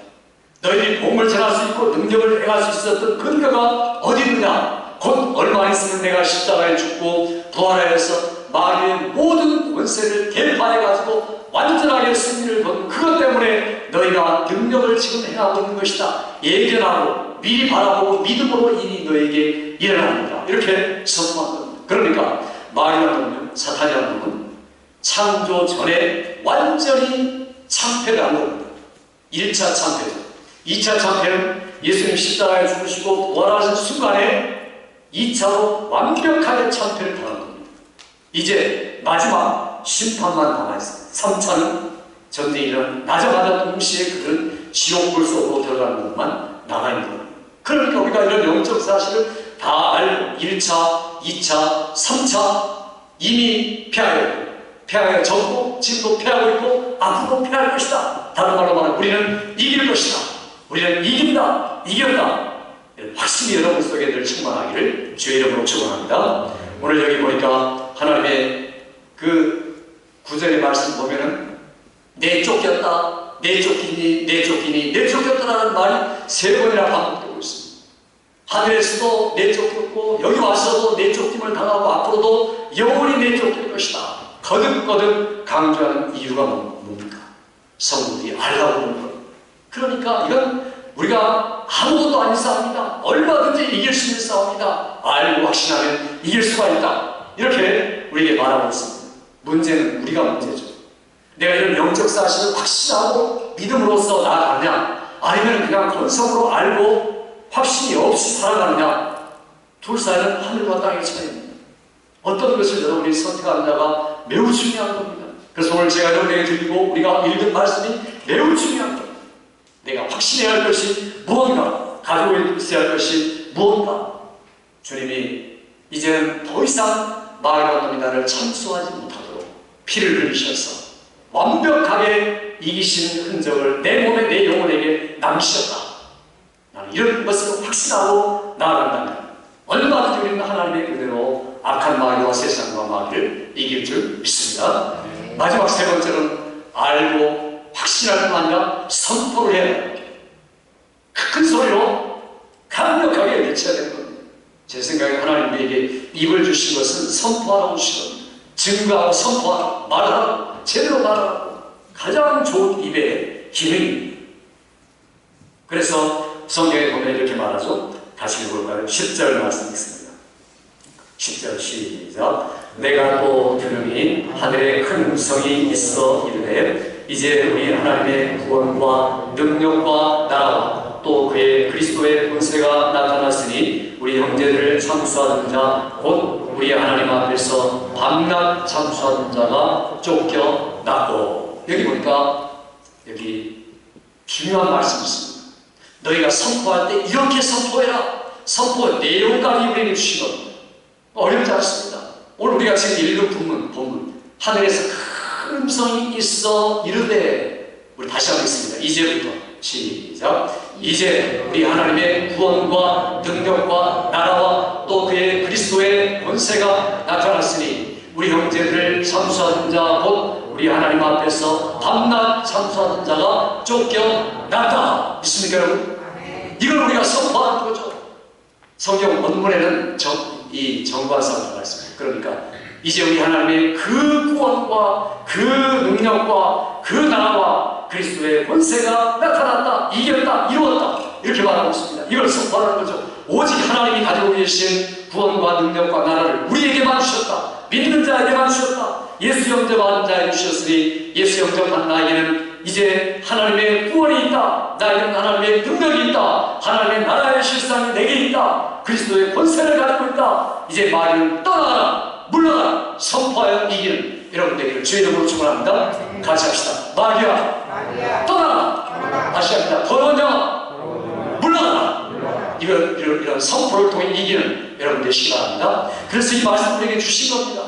너희들이 복음을 전할 수 있고 능력을 행할 수 있었던 근거가 어디 있느냐? 곧 얼마 있으면 내가 십자가에 죽고 부활하여서 마귀의 모든 권세를 대파해가지고 완전하게 승리를 거둔 그것 때문에 너희가 능력을 지금 행하고 있는 것이다. 예견하고 미리 바라보고 믿음으로 일이 너에게 일어납니다. 이렇게 선포한 겁니다. 그러니까 마귀라는 놈은, 사탄이라는 놈은 창조 전에 완전히 참패를 한 겁니다. 1차 참패죠. 2차 참패는 예수님 십자가에 죽으시고 부활하신 순간에 2차로 완벽하게 참패를 당한 겁니다. 이제 마지막 심판만 남아있습니다. 3차는 전쟁이 일어나자마자 동시에 그런 지옥불 속으로 들어가는 것만 남아있는 겁니다. 그러니까 우리가 이런 영적 사실을 다 알고 1차, 2차, 3차 이미 패하였고 지금도 패하고 있고 앞으로 패할 것이다. 다른 말로 말하면 우리는 이길 것이다. 우리는 이긴다. 이겼다. 확신이 여러분 속에 늘 충만하기를 주의 이름으로 축원합니다. 오늘 여기 보니까 하나님의 그 구절의 말씀 보면은 내 쫓겼다, 내 쫓기니, 내 쫓기니, 내 쫓겼다라는 말이 3번이나 반복되고 있습니다. 하늘에서도 내 쫓겼고 여기 와서도 내 쫓김을 당하고 앞으로도 영원히 내 쫓길 것이다. 거듭거듭 강조하는 이유가 뭡니까? 성도들이 알라고 하는 것. 그러니까 이건 우리가 아무것도 아닌 싸움이다. 얼마든지 이길 수 있는 싸움이다. 알고 확신하면 이길 수가 있다. 이렇게 우리에게 말하고 있습니다. 문제는 우리가 문제죠. 내가 이런 영적 사실을 확신하고 믿음으로써 나아가느냐, 아니면 그냥 건성으로 알고 확신이 없이 살아가느냐, 둘 사이는 하늘과 땅의 차이입니다. 어떤 것을 여러분이 선택하느냐가 매우 중요한 겁니다. 그래서 오늘 제가 여러분에게 드리고 우리가 읽은 말씀이 매우 중요한 겁니다. 내가 확신해야 할 것이 무언가, 가지고 있어야 할 것이 무언가. 주님이 이제는 더 이상 마귀와 놈이나를 참수하지 못하도록 피를 흘리셔서 완벽하게 이기신 흔적을 내 몸에, 내 영혼에게 남기셨다. 나는 이런 것을 확신하고 나아간다면 얼마든지 우리는 하나님의 은혜로 악한 마귀와 세상과 마귀를 이길 줄 믿습니다. 마지막 세 번째는 알고 확신할 뿐 아니라 선포를 해야 합니다. 큰 소리로 강력하게 외쳐야 되는 겁니다. 제 생각에 하나님 우리에게 입을 주신 것은 선포하라고 주신 겁니다. 증거하고 선포하라고, 말하라고, 제대로 말하라고. 가장 좋은 입의 기능입니다. 그래서 성경에 보면 이렇게 말하죠. 다시 읽어볼까요? 10절 말씀 읽습니다. 10절 시작. 내가 또 들으니 하늘에 큰 음성이 있어 이르되 이제 우리 하나님의 구원과 능력과 나라와 또 그의 그리스도의 권세가 나타났으니 우리 형제들을 참수하는 자 곧 우리 하나님 앞에서 밤낮 참수하는 자가 쫓겨났고. 여기 보니까 여기 중요한 말씀이 있습니다. 너희가 선포할 때 이렇게 선포해라. 선포 내용까지 우리에게 주신 겁니다. 어렵지 않습니다. 오늘 우리가 지금 읽은 본문 하늘에서 큰 음성이 있어 이르되, 우리 다시 하겠습니다. 이제부터 시작. 이제 우리 하나님의 구원과 능력과 나라와 또 그의 그리스도의 권세가 나타났으니 우리 형제들을 참수하는 자 곧 우리 하나님 앞에서 밤낮 참수하는 자가 쫓겨났다. 믿습니까 여러분? 이걸 우리가 선포하는 거죠. 성경 원문에는 이 정관사가 들어가 있습니다. 그러니까 이제 우리 하나님의 그 구원과 그 능력과 그 나라와 그리스도의 권세가 나타났다, 이겼다, 이루었다, 이렇게 말하고 있습니다. 이걸 선포하는 거죠. 오직 하나님이 가지고 계신 구원과 능력과 나라를 우리에게만 주셨다. 믿는 자에게만 주셨다. 예수 영접하는 자에게 주셨으니 예수 영접한 나에게는 이제 하나님의 구원이 있다. 나에게는 하나님의 능력이 있다. 하나님의 나라의 실상이 내게 있다. 그리스도의 권세를 가지고 있다. 이제 마귀는 떠나가라, 물러가라, 선포하여 이기는 여러분 되기를 주의 이름으로 축원합니다. 같이 합시다. 마귀야 떠나가라. 다시 합니다. 더러운 영아 물러가라. 이런 선포를 통해 이기는 여러분 되시기 바랍니다. 그래서 이 말씀 우리에게 주신 겁니다.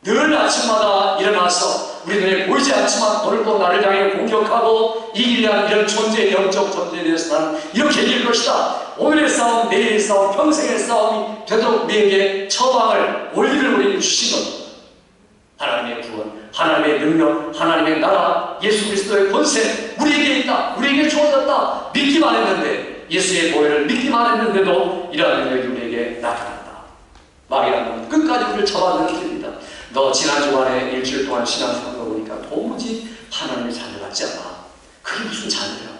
늘 아침마다 일어나서 우리 눈에 보이지 않지만 오늘도 나를 향해 공격하고 이기려 위한 이런 존재, 영적 존재에 대해서 나는 이렇게 이길 것이다. 오늘의 싸움, 내일의 싸움, 평생의 싸움이 되도록 우리에게 처방을, 원리를 우리에게 주신 겁니다. 하나님의 구원, 하나님의 능력, 하나님의 나라, 예수 그리스도의 권세 우리에게 있다. 우리에게 주어졌다. 믿기만 했는데, 예수의 보혈을 믿기만 했는데도 이러한 능력이 우리에게 나타난다. 마귀라는 건 끝까지 우리를 잡아내는 길입니다. 너 지난 주간에 일주일 동안 신앙생활을 보니까 도무지 하나님의 자녀 같지 않아. 그게 무슨 자녀야?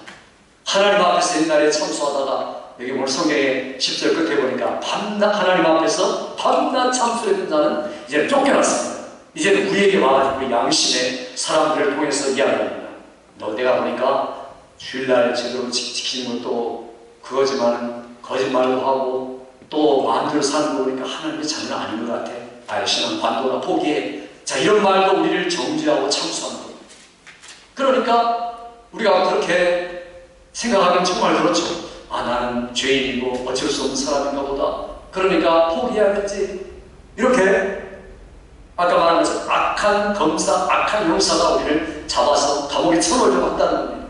하나님 앞에서 옛날에 참수하다가 여기 오늘 성경의 10절 끝에 보니까 하나님 앞에서 밤낮 참수했던 자는 이제 쫓겨났습니다. 이제는 우리에게 와가지고 양심의 사람들을 통해서 이야기합니다. 너 내가 보니까 주일날 제대로 지키는 것도 그거지만 거짓말도 하고 또 마음대로 사는 거 보니까 하나님의 자녀는 아닌 것 같아. 아예 신앙 반도나 포기해. 자, 이런 말도 우리를 정죄하고 참수하는 겁니다. 그러니까 우리가 그렇게 생각하면 정말 그렇죠. 아, 나는 죄인이고 어쩔 수 없는 사람인가 보다. 그러니까 포기해야겠지. 이렇게 아까 말한 것처럼 악한 검사, 악한 형사가 우리를 잡아서 감옥에 쳐넣으려고 한다는 겁니다.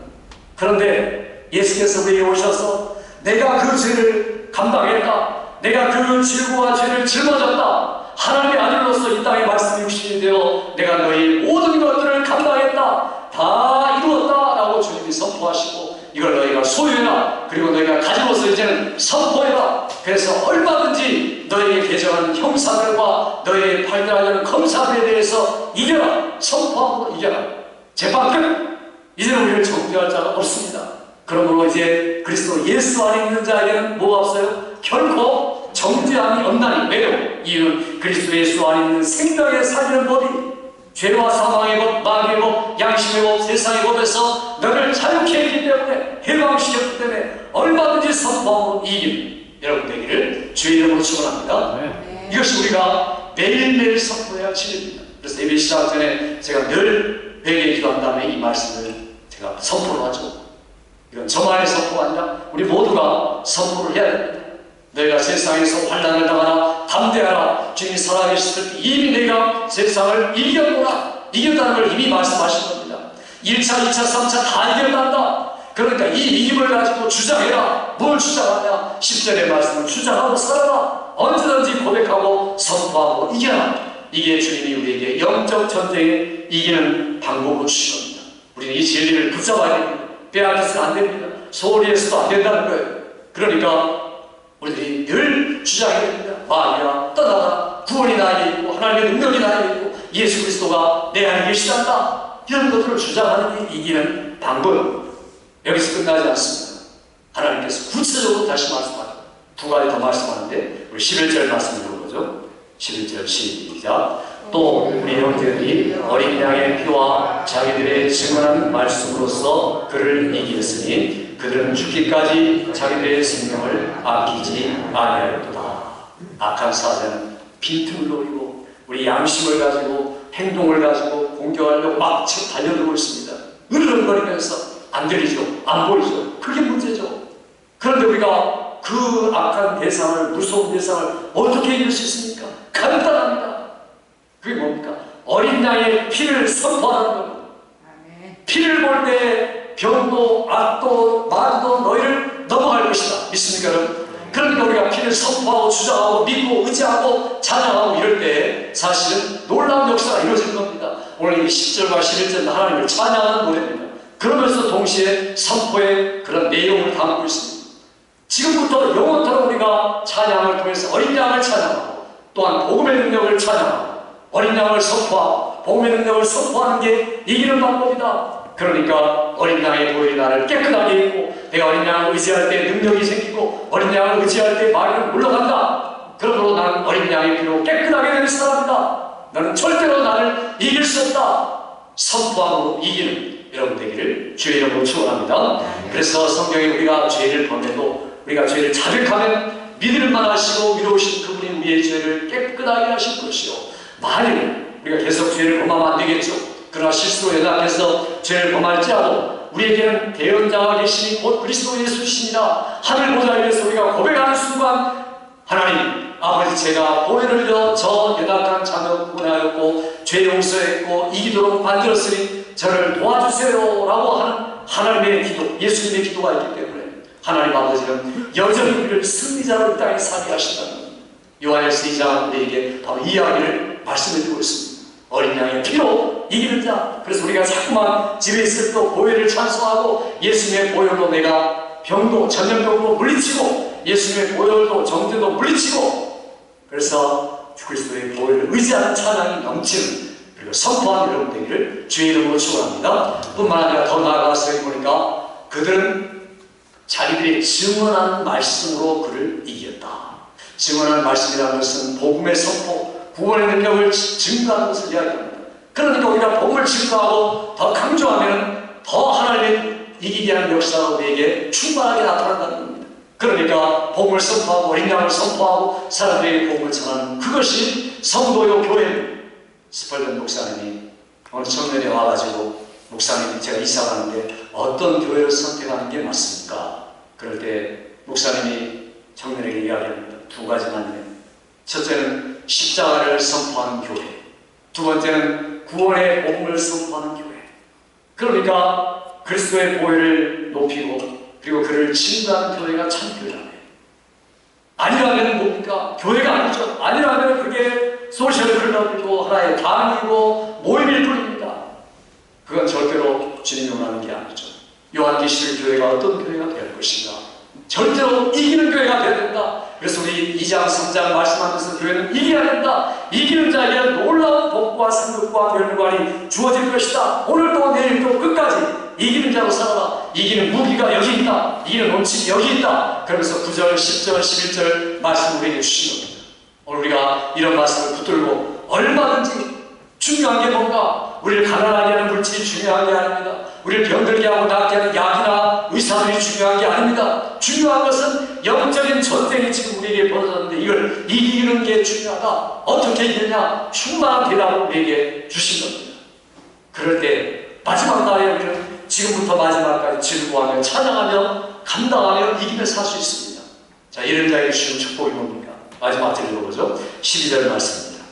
그런데 예수께서 우리에게 오셔서 내가 그 죄를 감당했다. 내가 그 질고와 죄를 짊어졌다. 하나님의 아들로서 이 땅에 말씀 육신이 되어 내가 너희 모든 것들을 감당했다. 다 이루었다. 라고 주님이 선포하시고 이걸 너희가 소유해라. 그리고 너희가 가지고서 이제는 선포해라. 그래서 얼마든지 너희에게 개정하는 형사들과 너희의 발견하려는 검사들에 대해서 이겨라. 선포하고 이겨라. 재판 끝. 이제는 우리를 정죄할 자가 없습니다. 그러므로 이제 그리스도 예수 안에 있는 자에게는 뭐가 없어요? 결코 정죄함이 없나니. 왜요? 이유는 그리스도 예수 안에 있는 생명에 살리는 법이 죄와 사망의 법, 마귀의 법, 양심의 법, 세상의 법에서 너를 자유케 했기 때문에, 해방시켰기 때문에 얼마든지 선포함으로 이기는 여러분 되기를 주의 이름으로 축원합니다. 이것이 우리가 매일매일 선포해야 할 진리입니다. 그래서 예배 시작 전에 제가 늘 회개 기도한 다음에 이 말씀을 제가 선포를 하죠. 이건 저만의 선포가 아니라 우리 모두가 선포를 해야 됩니다. 너희가 세상에서 환난을 당하나 담대하라. 주님이 살아계실 때 이미 내가 세상을 이겼구나. 이겼다는 걸 이미 말씀하신 겁니다. 1차, 2차, 3차 다 이겼단다. 그러니까 이 이김을 가지고 주장해라. 뭘 주장하냐? 10절의 말씀을 주장하고 살아라. 언제든지 고백하고 선포하고 이겨라. 이게 주님이 우리에게 영적 전쟁에 이기는 방법으로 주신 겁니다. 우리는 이 진리를 붙잡아야 됩니다. 빼앗겨서는 안 됩니다. 소홀히 해서도 안 된다는 거예요. 그러니까 우리들이 늘 주장해야 됩니다. 마귀야 떠나라. 구원이 나에게 있고 하나님의 능력이 나에게 있고 예수 그리스도가 내 안에 계시단다. 이런 것들을 주장하는 게 이기는 방법. 여기서 끝나지 않습니다. 하나님께서 구체적으로 다시 말씀하죠. 두 가지 더 말씀하는데 우리 11절 말씀 읽어보죠. 11절 시작. 또 우리 형제들이 어린 양의 피와 자기들의 증언한 말씀으로써 그를 이기었으니 그들은 죽기까지 자기들의 생명을 아끼지 아니하였도다. 악한 사자는 빈틈을 노리고 우리 양심을 가지고 행동을 가지고 공격하려고 막 지금 달려들고 있습니다. 으르렁거리면서 안 들리죠, 안 보이죠. 그게 문제죠. 그런데 우리가 그 악한 대상을, 무서운 대상을 어떻게 이길 수 있습니까? 간단합니다. 그게 뭡니까? 어린 양의 피를 선포하는 겁니다. 피를 볼 때 병도 악도 마귀도 너희를 넘어갈 것이다. 믿습니까 여러분? 그러니까 우리가 피를 선포하고 주장하고 믿고 의지하고 찬양하고 이럴 때 사실은 놀라운 역사가 이루어질 겁니다. 오늘 이 10절과 11절은 하나님을 찬양하는 노래입니다. 그러면서 동시에 선포의 그런 내용을 담고 있습니다. 지금부터 영원토록 우리가 찬양을 통해서 어린 양을 찬양하고 또한 복음의 능력을 찬양하고 어린 양을 선포하고 복음의 능력을 선포하는 게 이기는 방법이다. 그러니까 어린 양의 보혈이 나를 깨끗하게 입고 내가 어린 양을 의지할 때 능력이 생기고 어린 양을 의지할 때 마귀는 물러간다. 그러므로 나는 어린 양의 피로 깨끗하게 된 사람이다. 너는 절대로 나를 이길 수 없다. 선포함으로 이기는 여러분 되기를 주의 이름으로 축원합니다. 그래서 성경에 우리가 죄를 범해도 우리가 죄를 자백하면 믿을만 하시고 위로우신 그분이 우리의 죄를 깨끗하게 하실 것이요 만일 우리가 계속 죄를 범하면 안 되겠죠. 그러나 실수로 연락해서 죄를 범할지라도 우리에게는 대언자가 계시니 곧 그리스도 예수시니라. 하늘 보좌 위에서 우리가 고백하는 순간 하나님 아버지 제가 보혈을 흘려 저 연약한 자녀 구원하였고 죄 용서했고 이기도록 만들었으니 저를 도와주세요 라고 하는 하나님의 기도, 예수님의 기도가 있기 때문에 하나님 아버지는 여전히 우리를 승리자로 이 땅에 살게 하신다는 겁니다. 요한일서 2장 우리에게 바로 이 이야기를 말씀해주고 있습니다. 어린 양의 피로 이기는 자. 그래서 우리가 자꾸만 집에 있을 때 보혈을 찬송하고 예수님의 보혈로 내가 병도 전염병도 물리치고 예수님의 보혈도 정죄도 물리치고 그래서 주 그리스도의 보혈을 의지하는 찬양이 넘치는 그리고 선포하는 여러분 되기를 주의 이름으로 축원합니다. 뿐만 아니라 더 나아가서 보니까 그들은 자기들이 증언하는 말씀으로 그를 이겼다. 증언하는 말씀이라는 것은 복음의 선포, 구원의 능력을 증거하는 것을 이야기합니다. 그러니까 우리가 복음을 증거하고 더 강조하면 더 하나님의 이기게 하는 역사가 우리에게 충만하게 나타난다는 겁니다. 그러니까 복음을 선포하고 어린 양을 선포하고 사람들에게 복음을 전하는 그것이 성도요 교회입니다. 스펄전 목사님이 어느 청년에 와가지고 목사님 제가 이사 가는데 어떤 교회를 선택하는 게 맞습니까? 그럴 때 목사님이 청년에게 이야기합니다. 두 가지만 해요. 첫째는 십자가를 선포하는 교회, 두 번째는 구원의 복음을 선포하는 교회. 그러니까 그리스도의 보혈을 높이고 그리고 그를 증거하는 교회가 참 교회라네. 아니라면 뭡니까? 교회가 아니죠. 아니라면 그게 소셜 클럽이고 하나의 당이고 모임일 뿐입니다. 그건 절대로 주님이 원하는 게 아니죠. 요한계시록 교회가 어떤 교회가 될 것인가? 절대로 이기는 교회가 되어야 된다. 그래서 우리 2장 3장 말씀하면서 교회는 이겨야 된다. 이기는 자에게는 놀라운 복과 상급과 멸관이 주어질 것이다. 오늘도 내일도 끝까지 이기는 자로 살아라. 이기는 이기는 무기가 여기 있다, 이기는 원칙이 여기 있다. 그러면서 9절, 10절, 11절 말씀을 우리에게 주신 겁니다. 오늘 우리가 이런 말씀을 붙들고 얼마든지 중요한 게 뭔가, 우리를 가난하게 하는 물질이 중요한 게 아닙니다. 우리를 병들게 하고 낫게 하는 약이나 의사들이 중요한 게 아닙니다. 중요한 것은 영적인 전쟁이 지금 우리에게 벌어졌는데 이걸 이기는 게 중요하다. 어떻게 이기느냐? 충만한 대답을 우리에게 주신 겁니다. 그럴 때 마지막 날에 우리는 지금부터 마지막까지 즐거워하며 찬양하며 감당하며 이기며 살 수 있습니다. 자, 이런 자에게 주신 축복이 뭡니까? 마지막 읽어보죠. 12절 말씀입니다.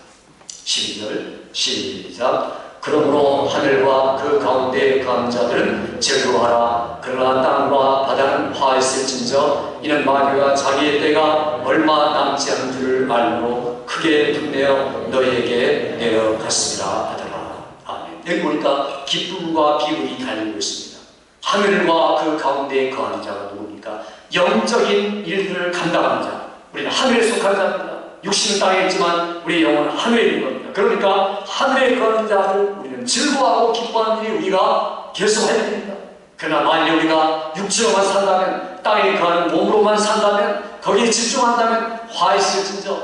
12절 시작. 그러므로 하늘과 그 가운데 거하는 자들은 즐거워하라. 그러나 땅과 바다는 화했을진저 이는 마귀가 자기의 때가 얼마 남지 않은 줄을 알므로 크게 분내어 너희에게 내어갔으리라 하더라. 아멘. 여기 보니까 기쁨과 비극이 달리고 있습니다. 하늘과 그 가운데 거하는 자가 누굽니까? 영적인 일들을 감당하는 자. 우리는 하늘에 속한 자입니다. 육신은 땅에 있지만 우리의 영혼은 하늘에 있는 겁니다. 그러니까 하늘에 거하는 자를 우리는 즐거워하고 기뻐하는 일이 우리가 계속해야 됩니다. 그러나 만약 우리가 육체로만 산다면, 땅에 거하는 몸으로만 산다면, 거기에 집중한다면 화 있을진저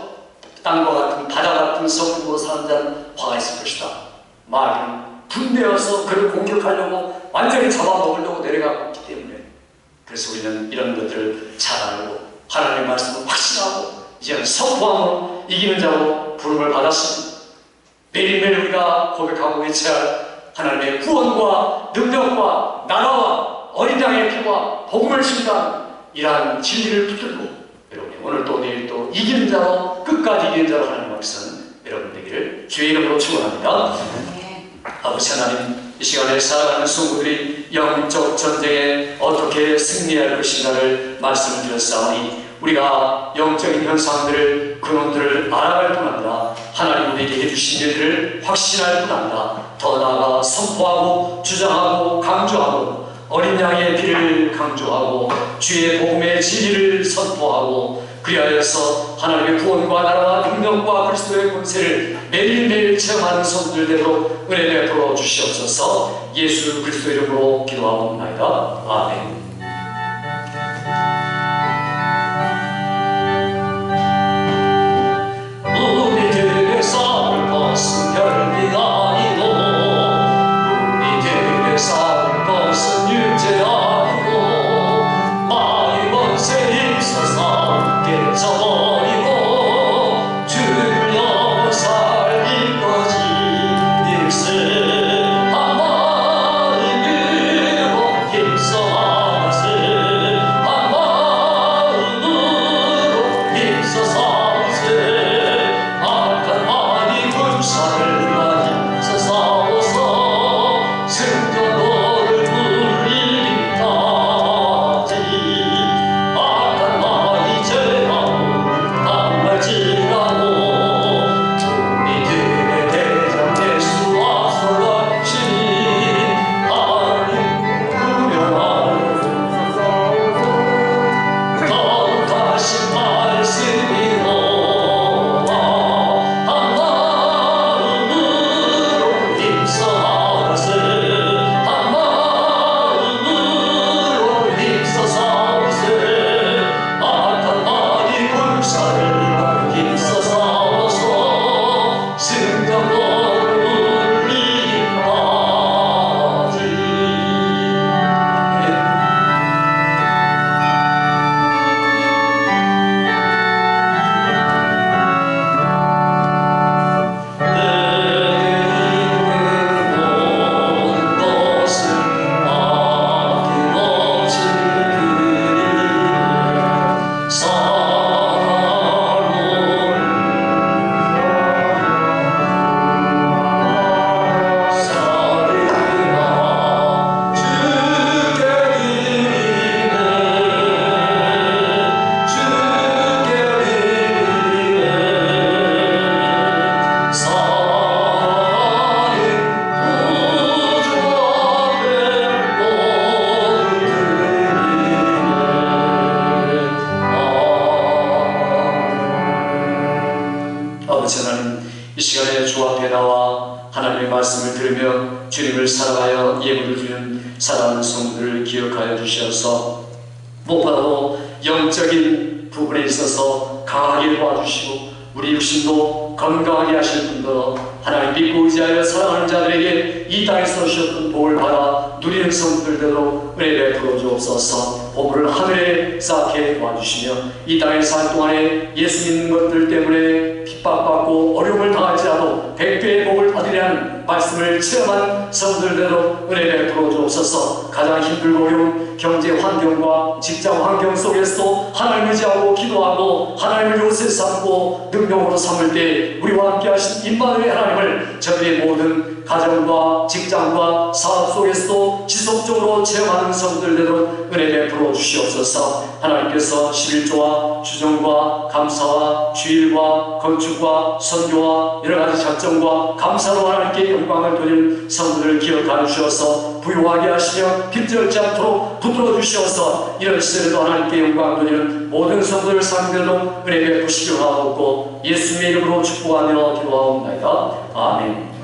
땅과 같은 바다 같은 성품으로 사는 자는 화가 있을 것이다. 마귀는 분내어서 그를 공격하려고 완전히 잡아먹으려고 내려가고 있기 때문에, 그래서 우리는 이런 것들을 잘 알고 하나님의 말씀을 확신하고 이제는 선포함으로 이기는 자로 부름을 받았습니다. 매일매일 우리가 고백하고 외쳐야 하나님의 구원과 능력과 나라와 어린 양의 피와 복음을 증가하는 이러한 진리를 붙들고 여러분이 오늘 또 내일 또 이기는 자로, 끝까지 이기는 자로 하나님 앞에서는 여러분 되기를 주의 이름으로 축원합니다. 아버지 하나님, 이 시간에 살아가는 성도들이 영적 전쟁에 어떻게 승리할 것인가를 말씀을 드렸사오니 우리가 영적인 현상들을, 근원들을 알아갈 뿐 아니라 하나님 우리에게 해주신 일들을 확신할 뿐 아니라 더 나아가 선포하고 주장하고 강조하고 어린 양의 피를 강조하고 주의 복음의 진리를 선포하고 그리하여서 하나님의 구원과 나라와 능력과 그리스도의 권세를 매일매일 체험하는 성도들 되도록 은혜 베풀어 주시옵소서. 예수 그리스도 이름으로 기도하옵나이다. 아멘. 우리들의 싸울 것은 별이 아니고 우리들의 싸울 것은 육체 아니고 마귀 권세에 있어서 깨져버리고 주를 영원 살릴 거지. 일생 한 마음 이기고 힘써 위하여 예물을 드리는 사랑하는 성도들을 기억하여 주시어서 무엇보다도 영적인 부분에 있어서 강하게 도와주시고 우리 육신도 건강하게 하실 뿐더러 하나님 믿고 의지하여 사랑하는 자들에게 이 땅에서 주셨던 복을 받아 누리는 성도들대로 은혜 베풀어 주옵소서. 보물을 하늘에 쌓게 도와주시며 이 땅에 살 동안에 예수 믿는 것들 때문에 핍박받고 어려움을 당할지라도 백배의 복을 받으려는 말씀을 체험한 성도들대로 은혜 베풀어 주옵소서. 가장 힘들고 어려운 경제 환경과 직장 환경 속에서도 하나님을 의지하고 기도하고 하나님을 요새 삼고 능력으로 삼을 때 우리와 함께 하신 임마누엘 하나님을 저희의 모든 가정과 직장과 사업 속에서도 지속적으로 체험하는 성도들대로 은혜 베풀어 주시옵소서. 하나님께서 11조와 주정과 감사와 주일과 건축과 선교와 여러가지 작정과 감사로 하나님께 영광을 돌릴 성도들을 기억하여 주셔서 부유하게 하시며 빚절지 않도록 붙들어 주시어서 이런 시절에도 하나님께 영광을 돌리는 모든 성도들 상대로 은혜 베푸시기를 하옵고 예수님의 이름으로 축복하며 기도하옵나이다. 아멘.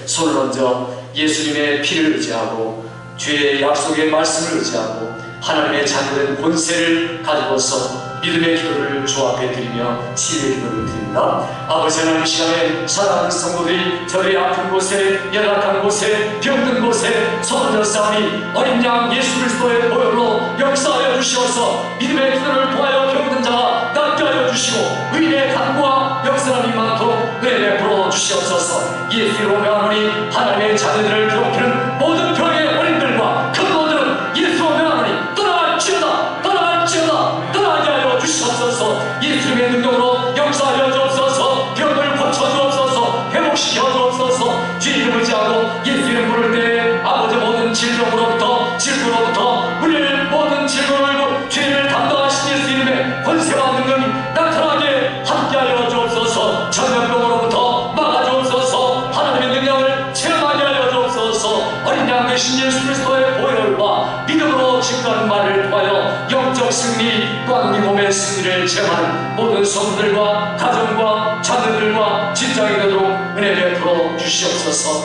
손을 얹어 예수님의 피를 의지하고 주의 약속의 말씀을 의지하고 하나님의 자녀된 본세를 가지고서 믿음의 기도를 주 앞에 드리며 치유의 기도를 드립니다. 아버지 하나님, 시간에 사랑하는 성도들이 저의 아픈 곳에, 연약한 곳에, 병든 곳에 손 얹어 싸우니 어린 양 예수 그리스도의 보혈로 역사하여 주시어서 믿음의 기도를 통하여 병든 자가 낫게 하여 주시고 의인의 간구와 역사함이 많도록 은혜 베풀어 주시옵소서. 예수 이름으로 명하노니 하나님의 자녀들을 괴롭히는 모든 병의 어린들과 큰 노들은 예수로 명하노니 떠나갈지어다, 떠나갈지어다, 떠나게 하여 주시옵소서. 예수님의 능력으로 역사하여 주옵소서. 병을 고쳐 주옵소서. 회복시켜 주옵소서. 주의 이름을 지하고 예수 이름 부를 때 아버지 모든 질병으로부터 질고로부터 우리를 모든 질고를 죄를 담당하신 예수 이름의 권세와 능력이 나타나게 함께하여 주옵소서. 전염병으로부터 막아주옵소서. 하나님의 능력을 체험하게 하여 주옵소서. 어린 양 되신 예수 그리스도의 보혈과 믿음으로 증거하는 말을 통하여 영적 승리 또한 우리 몸의 승리를 체험하는 모든 성도들과 가정과 자녀들과 직장이 되도록 은혜 베풀어 주시옵소서.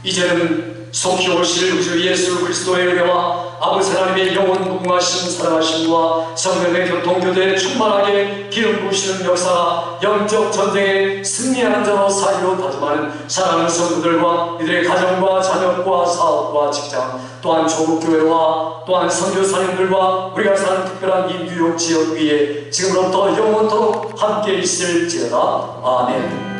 이제는 속히 오실 우주 예수 그리스도의 은혜와 아버지 하나님의 영원 무궁하신 사랑하심과 성령의 교통교제에 충만하게 기름 부으시는 역사가 영적 전쟁에 승리하는 자로 사기로 다짐하는 사랑하는 성도들과 이들의 가정과 자녀과 사업과 직장 또한 조국교회와 또한 선교사님들과 우리가 사는 특별한 이 뉴욕 지역 위에 지금부터 영원토록 함께 있을지어다. 아멘.